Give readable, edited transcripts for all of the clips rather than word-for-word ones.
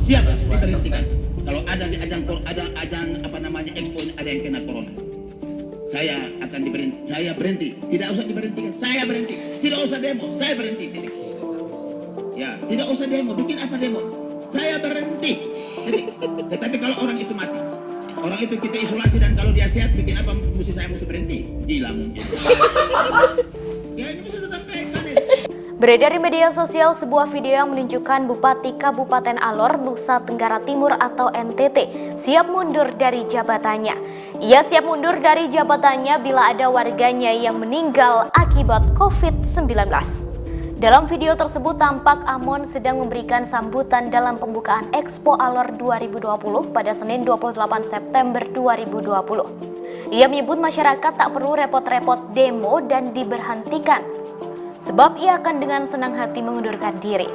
siap diberhentikan. Kalau ada di ajang apa namanya expo ada yang kena corona, saya akan saya berhenti. Tidak usah diberhentikan, saya berhenti. Tidak usah demo, saya berhenti. Titik. Ya, tidak usah demo. Bikin apa demo? Saya berhenti. Titik. Tetapi kalau orang itu mati, orang itu kita isolasi dan kalau dia sehat, bikin apa? Saya mesti berhenti. Gila mungkin. Ya ini bisa tetap kayak. Beredar di media sosial sebuah video yang menunjukkan Bupati Kabupaten Alor, Nusa Tenggara Timur atau NTT siap mundur dari jabatannya. Ia siap mundur dari jabatannya bila ada warganya yang meninggal akibat COVID-19. Dalam video tersebut tampak Amon sedang memberikan sambutan dalam pembukaan Expo Alor 2020 pada Senin 28 September 2020. Ia menyebut masyarakat tak perlu repot-repot demo dan diberhentikan, sebab ia akan dengan senang hati mengundurkan diri.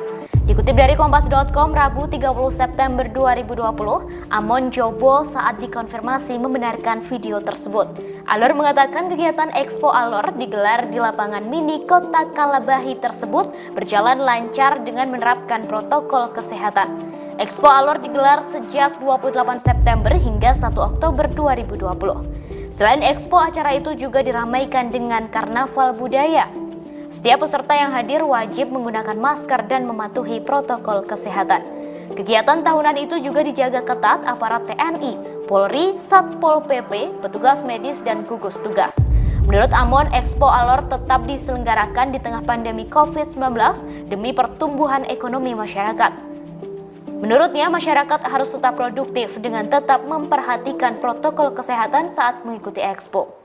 Dikutip dari Kompas.com, Rabu 30 September 2020, Amon Jobo saat dikonfirmasi membenarkan video tersebut. Alor mengatakan kegiatan Expo Alor digelar di lapangan mini Kota Kalabahi tersebut berjalan lancar dengan menerapkan protokol kesehatan. Expo Alor digelar sejak 28 September hingga 1 Oktober 2020. Selain Expo, acara itu juga diramaikan dengan karnaval budaya. Setiap peserta yang hadir wajib menggunakan masker dan mematuhi protokol kesehatan. Kegiatan tahunan itu juga dijaga ketat aparat TNI, Polri, Satpol PP, petugas medis, dan gugus tugas. Menurut Amon, Expo Alor tetap diselenggarakan di tengah pandemi COVID-19 demi pertumbuhan ekonomi masyarakat. Menurutnya, masyarakat harus tetap produktif dengan tetap memperhatikan protokol kesehatan saat mengikuti Expo.